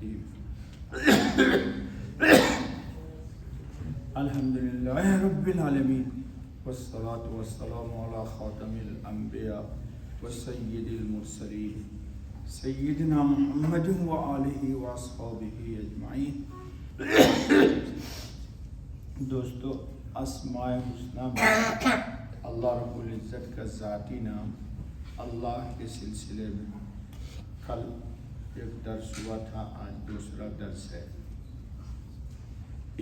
الرجيم الحمد لله رب العالمين والصلاة والسلام على خاتم الأنبياء وسيد المرسلين سيدنا محمد وآلہ وأصحابہ اجمعین۔ دوستو، اسماء الحسنی میں اللہ رب العزت کا ذاتی نام اللہ کے سلسلے میں کل ایک درس ہوا تھا، آج دوسرا درس ہے۔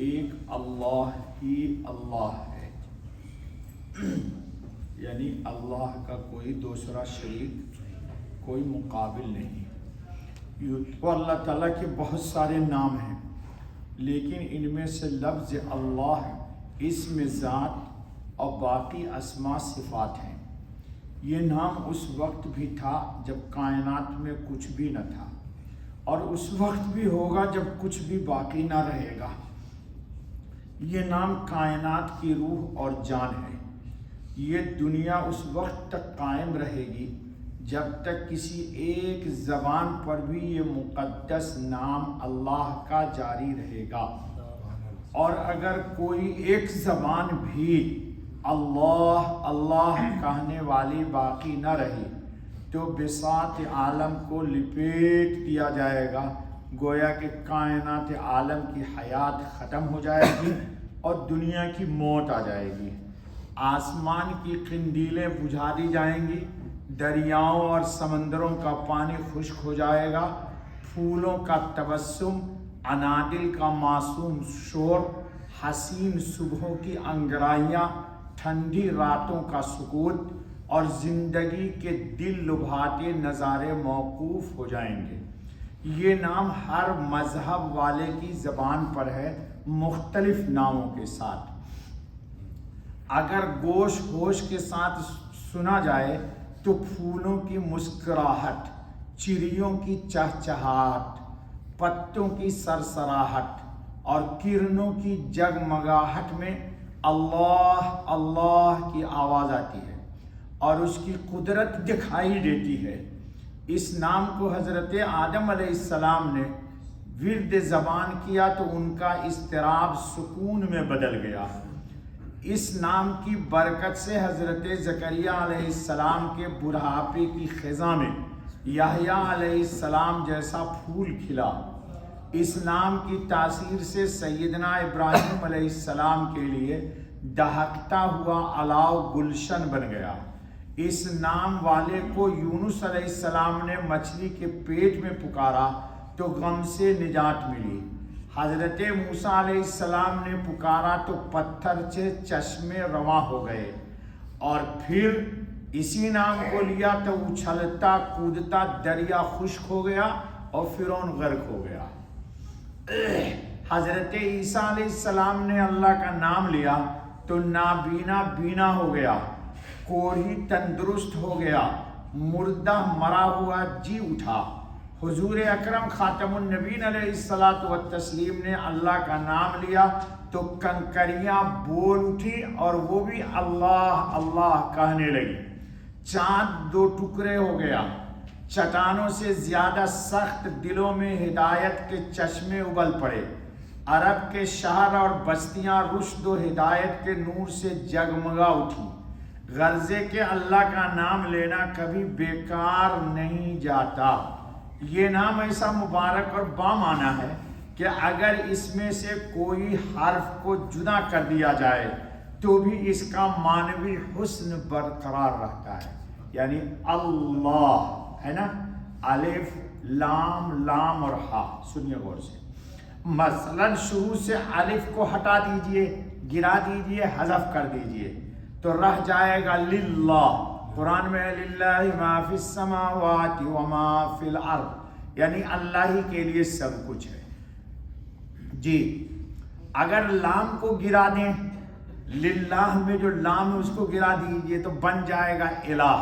ایک اللہ ہی اللہ ہے، یعنی اللہ کا کوئی دوسرا شریک، کوئی مقابل نہیں۔ تو اللہ تعالیٰ کے بہت سارے نام ہیں، لیکن ان میں سے لفظ اللہ اسم ذات اور باقی اسماء صفات ہیں۔ یہ نام اس وقت بھی تھا جب کائنات میں کچھ بھی نہ تھا، اور اس وقت بھی ہوگا جب کچھ بھی باقی نہ رہے گا۔ یہ نام کائنات کی روح اور جان ہے۔ یہ دنیا اس وقت تک قائم رہے گی جب تک کسی ایک زبان پر بھی یہ مقدس نام اللہ کا جاری رہے گا، اور اگر کوئی ایک زبان بھی اللہ اللہ کہنے والی باقی نہ رہی تو بساط عالم کو لپیٹ دیا جائے گا، گویا کہ کائنات عالم کی حیات ختم ہو جائے گی اور دنیا کی موت آ جائے گی۔ آسمان کی قندیلیں بجھا دی جائیں گی، دریاؤں اور سمندروں کا پانی خشک ہو جائے گا، پھولوں کا تبسم، انادل کا معصوم شور، حسین صبحوں کی انگرائیاں، ٹھنڈی راتوں کا سکوت اور زندگی کے دل لبھاتے نظارے موقوف ہو جائیں گے۔ یہ نام ہر مذہب والے کی زبان پر ہے، مختلف ناموں کے ساتھ۔ اگر گوش ہوش کے ساتھ سنا جائے تو پھولوں کی مسکراہٹ، چڑیوں کی چہچہاہٹ، پتوں کی سرسراہٹ اور کرنوں کی جگمگاہٹ میں اللہ اللہ کی آواز آتی ہے اور اس کی قدرت دکھائی دیتی ہے۔ اس نام کو حضرت آدم علیہ السلام نے ورد زبان کیا تو ان کا اضطراب سکون میں بدل گیا۔ اس نام کی برکت سے حضرت زکریا علیہ السلام کے بڑھاپے کی خزاں میں یحییٰ علیہ السلام جیسا پھول کھلا۔ اس نام کی تاثیر سے سیدنا ابراہیم علیہ السلام کے لیے دہکتا ہوا الاؤ گلشن بن گیا۔ اس نام والے کو یونس علیہ السلام نے مچھلی کے پیٹ میں پکارا تو غم سے نجات ملی۔ حضرت موسیٰ علیہ السلام نے پکارا تو پتھر سے چشمے رواں ہو گئے، اور پھر اسی نام کو لیا تو اچھلتا کودتا دریا خشک ہو گیا اور فرعون غرق ہو گیا۔ حضرت عیسیٰ علیہ السلام نے اللہ کا نام لیا تو نابینا بینا ہو گیا، کوڑھی تندرست ہو گیا، مردہ مرا ہوا جی اٹھا۔ حضور اکرم خاتم النبیین علیہ السلام نے اللہ کا نام لیا تو کنکریاں بول اٹھی اور وہ بھی اللہ اللہ کہنے لگی۔ چاند دو ٹکڑے ہو گیا، چٹانوں سے زیادہ سخت دلوں میں ہدایت کے چشمے ابل پڑے۔ عرب کے شہر اور بستیاں رشد و ہدایت کے نور سے جگمگا اٹھی۔ غرضے کہ اللہ کا نام لینا کبھی بیکار نہیں جاتا۔ یہ نام ایسا مبارک اور بامعنی ہے کہ اگر اس میں سے کوئی حرف کو جدا کر دیا جائے تو بھی اس کا معنوی حسن برقرار رہتا ہے۔ یعنی اللہ ہے نا، الف لام لام اور ہا، سنیے غور سے۔ مثلا شروع سے الف کو ہٹا دیجئے، گرا دیجئے، حذف کر دیجئے تو رہ جائے گا للہ۔ قرآن میں للہ ما فی السماوات وما فی الارض، یعنی اللہ ہی کے لیے سب کچھ ہے جی۔ اگر لام کو گرا دیں، للہ میں جو لام ہے اس کو گرا دیجئے تو بن جائے گا الہ۔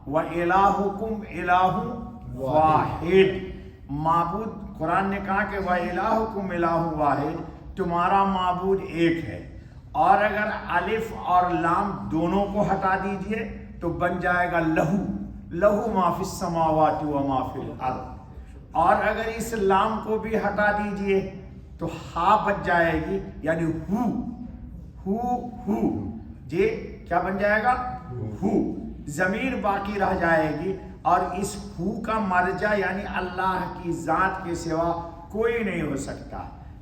وَإِلَٰهُكُمْ إِلَٰهٌ وَاحِدٌ، معبود قرآن نے کہا کہ وَإِلَٰهُكُمْ إِلَٰهٌ وَاحِدٌ، تمہارا معبود ایک ہے۔ اور اگر الف اور لام دونوں کو ہٹا دیجئے تو بن جائے گا لہو، لہو ما فی السماوات و ما فی الارض۔ اور اگر اس لام کو بھی ہٹا دیجئے تو ہا بچ جائے گی، یعنی ہو یہ کیا بن جائے گا؟ ہو، ضمیر باقی رہ جائے گی، اور اس ہو کا مرجع یعنی اللہ کی ذات کے سوا کوئی نہیں ہو سکتا،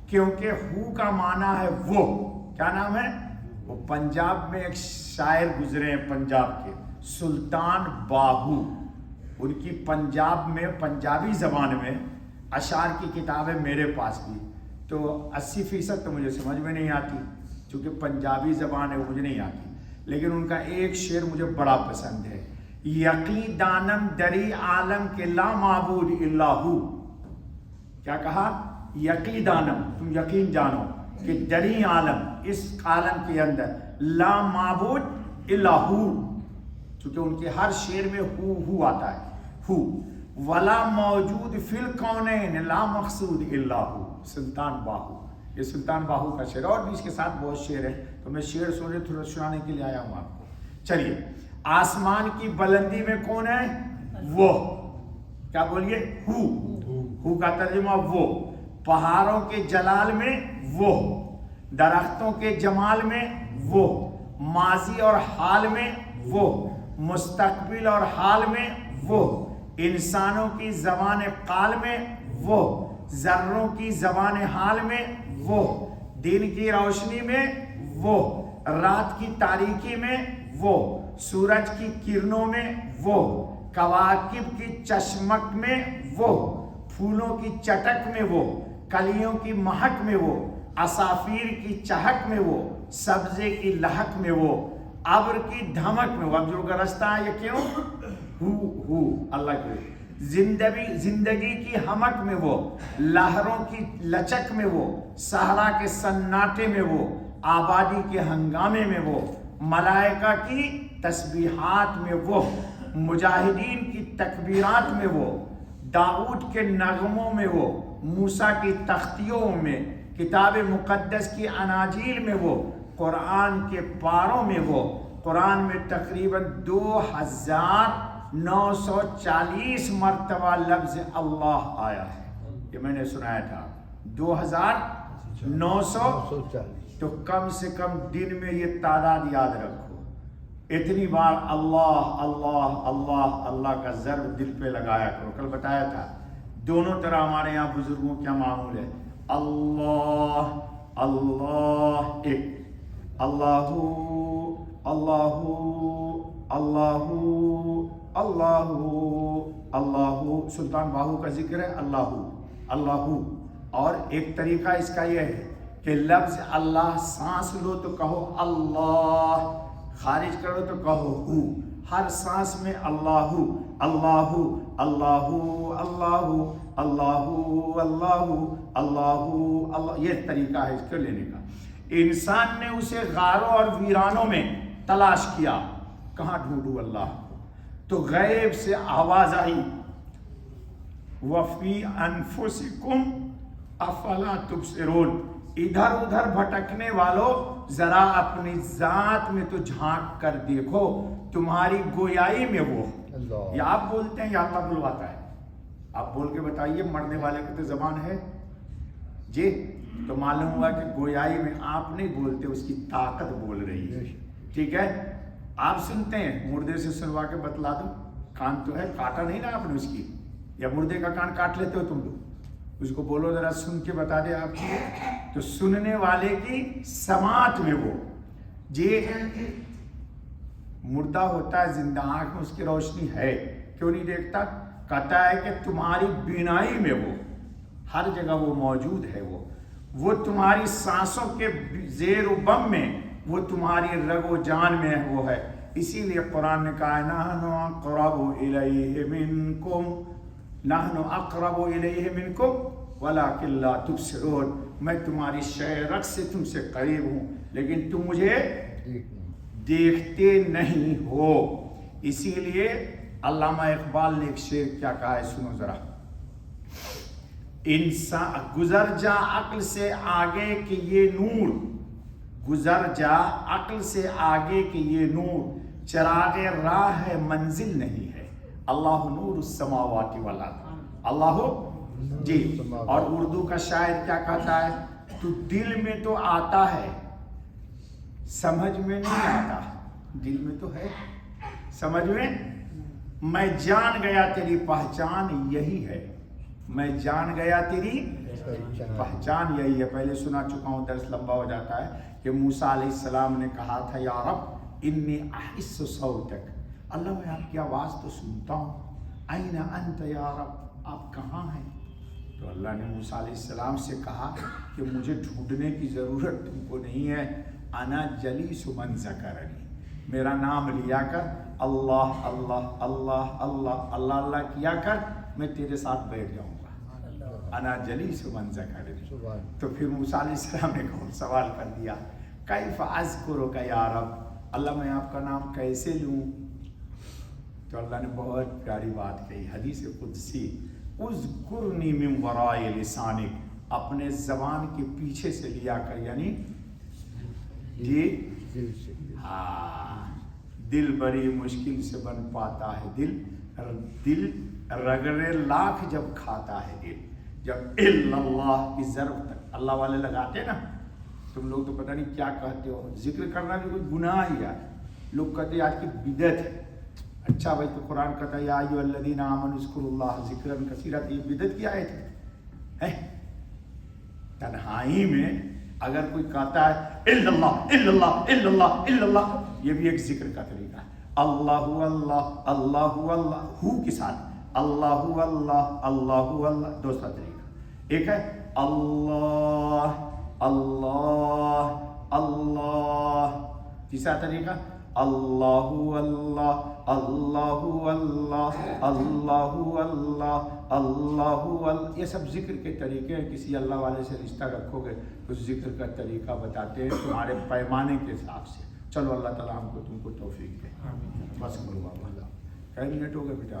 کیونکہ ہو کا معنی ہے وہ، کیا نام ہے وہ؟ پنجاب میں ایک شاعر گزرے ہیں پنجاب کے، سلطان باہو، ان کی پنجاب میں پنجابی زبان میں اشعار کی کتابیں میرے پاس بھی، تو 80% تو مجھے سمجھ میں نہیں آتی، چونکہ پنجابی زبان ہے وہ مجھے نہیں آتی، لیکن ان کا ایک شعر مجھے بڑا پسند ہے، یقین دانم دری عالم کے لا معبود الا ہو۔ کیا کہا؟ یقین دانم، تم یقین جانو کہ دری عالم، اس عالم کے اندر، لا معبود الا ہو، چونکہ ان کے ہر شعر میں ہو آتا ہے، ہو، ولا موجود فی الکونین لا مقصود الا ہو۔ سلطان باہو، یہ سلطان باہو کا شعر، اور بھی اس کے ساتھ بہت شعر ہے، تو میں شعر سنانے کے لیے آیا ہوں آپ کو۔ چلیے، آسمان کی بلندی میں کون ہے؟ وہ، کیا بولیے؟ ہو کا ترجمہ وہ، پہاڑوں کے جلال میں وہ، درختوں کے جمال میں وہ، ماضی اور حال میں وہ، مستقبل اور حال میں وہ، انسانوں کی زبان قال میں وہ، ذروں کی زبان حال میں وہ، دن کی روشنی میں وہ، رات کی تاریکی میں وہ، سورج کی کرنوں میں وہ، کواکب کی چشمک میں وہ، پھولوں کی چٹک میں وہ، کلیوں کی مہک میں وہ، عصافیر کی چہک میں وہ، سبزے کی لہک میں وہ، ابر کی دھمک میں وہ۔ اب جو گرجتا ہے یہ کیوں؟ ہو اللہ کے، زندگی کی ہمک میں وہ، لہروں کی لچک میں وہ، صحرا کے سناٹے میں وہ، آبادی کے ہنگامے میں وہ، ملائکہ کی تسبیحات میں وہ، مجاہدین کی تکبیرات میں وہ، داؤد کے نغموں میں وہ، موسیٰ کی تختیوں میں، کتاب مقدس کی اناجیل میں وہ، قرآن کے پاروں میں وہ۔ قرآن میں تقریباً 2940 مرتبہ لفظ اللہ آیا ہے، یہ میں نے سنایا تھا 2940، تو کم سے کم دن میں یہ تعداد یاد رکھو، اتنی بار اللہ اللہ اللہ اللہ کا ضرب دل پہ لگایا کرو۔ کل بتایا تھا دونوں طرح ہمارے یہاں بزرگوں کیا معمول ہے، اللہ اللہ ایک، اللہ اللہ اللہ اللہ اللہ، سلطان باہو کا ذکر ہے اللہ اللہ، اور ایک طریقہ اس کا یہ ہے کہ لفظ اللہ سانس لو تو کہو اللہ، خارج کرو تو کہو ہو، ہر سانس میں اللہ اللہ اللہ اللہ اللہ اللہ اللہ اللہ، یہ طریقہ ہے اس کو لینے کا۔ انسان نے اسے غاروں اور ویرانوں میں تلاش کیا، کہاں ڈھونڈوں اللہ، تو غیب سے آواز آئی، وَفِي أَنفُسِكُمْ أَفَلَا تُبْصِرُونَ، ادھر ادھر بھٹکنے والوں ذرا اپنی ذات میں تو جھانک کر دیکھو، تمہاری گویائی میں وہ، یا آپ بولتے ہیں یا اللہ بلواتا ہے؟ آپ بول کے بتائیے، مرنے والے کی تو زبان ہے جی، تو معلوم ہوا کہ گویائی میں آپ نہیں بولتے، اس کی طاقت بول رہی ہے، ٹھیک ہے؟ آپ سنتے ہیں، مردے سے سنوا کے بتلا دو، کان تو ہے، کاٹا نہیں نا آپ نے اس کی، یا مردے کا کان کاٹ لیتے ہو تم لوگ، اس کو بولو ذرا سن کے بتا دے آپ کی، تو سننے والے کی سماعت میں وہ جی، مردہ ہوتا ہے، زندہ آنکھ میں اس کی روشنی ہے، کیوں نہیں دیکھتا؟ کہتا ہے کہ تمہاری بینائی میں وہ، ہر جگہ وہ موجود ہے، وہ تمہاری سانسوں کے زیر و بم میں، وہ تمہاری رگ و جان میں وہ ہے۔ اسی لیے قرآن نے کہا نحن اقرب الیہ منکم، نحن اقرب الیہ منکم ولکن لا تبصرون، میں تمہاری شعرت سے تم سے قریب ہوں لیکن تم مجھے دیکھتے نہیں ہو۔ اسی لیے علامہ اقبال نے ایک شعر کیا کہا ہے، سنو ذرا، انسان گزر جا عقل سے آگے کہ یہ نور، گزر جا عقل سے آگے کہ یہ نور، چراغ راہ ہے منزل نہیں ہے، اللہ نور السماوات والارض، اللہ جی، اور اردو کا شاعر کیا کہتا ہے؟ تو دل میں تو آتا ہے سمجھ میں نہیں آتا، دل میں تو ہے سمجھ میں جان گیا تیری پہچان یہی ہے، میں جان گیا تیری پہچان یہی ہے۔ پہلے سنا چکا ہوں، درس لمبا ہو جاتا ہے، کہ موسیٰ علیہ السلام نے کہا تھا یا رب انی احس صوتک، اللہ میں آپ کی آواز تو سنتا ہوں، این انت یا رب، آپ کہاں ہیں؟ تو اللہ نے موسیٰ علیہ السلام سے کہا کہ مجھے ڈھونڈنے کی ضرورت تم کو نہیں ہے، انا جلیس من ذکرنی، میرا نام لیا کر، اللہ اللہ اللہ اللہ اللہ اللہ کیا کر، میں تیرے ساتھ بیٹھ جاؤں گا، انا جلیس من ذکرنی۔ تو پھر موسیٰ علیہ السلام نے سوال کر دیا، کیف اذکرک یا رب، اللہ میں آپ کا نام کیسے لوں؟ تو اللہ نے بہت پیاری بات کہی، حدیث قدسی، اذکرنی من وراء لسانک، اپنے زبان کے پیچھے سے لیا کر، یعنی جی ہاں، دل بڑی مشکل سے بن پاتا ہے، دل رگڑے لاکھ جب کھاتا ہے، دل جب اللہ کی ضرب تک اللہ والے لگاتے نا، تم لوگ تو پتہ نہیں کیا کہتے ہو، ذکر کرنا بھی کوئی گناہ ہی ہے، لوگ کہتے ہیں آج کی بدعت ہے۔ اچھا بھائی، تو قرآن کہتا ہے یا ایھا الذین آمنوا اذکروا اللہ ذکرا کثیرا، یہ بدعت کی آیت ہے؟ تنہائی میں اگر کوئی کہتا ہے الا اللہ الا اللہ الا اللہ الا اللہ، یہ بھی ایک ذکر کا طریقہ ہے، اللہ اللہ اللہ اللہ، ہو کے ساتھ اللہ اللہ اللہ اللہ، دوسرا طریقہ، ایک ہے اللہ اللہ اللہ، تیسرا طریقہ اللہ اللہ اللہ اللہ اللہ اللہ اللہ، یہ سب ذکر کے طریقے ہیں۔ کسی اللہ والے سے رشتہ رکھو گے تو ذکر کا طریقہ بتاتے ہیں تمہارے پیمانے کے حساب سے۔ چلو اللہ تعالیٰ ہم کو تم کو توفیق دے، بس کرو بابا، کئی منٹ ہو گئے بیٹا؟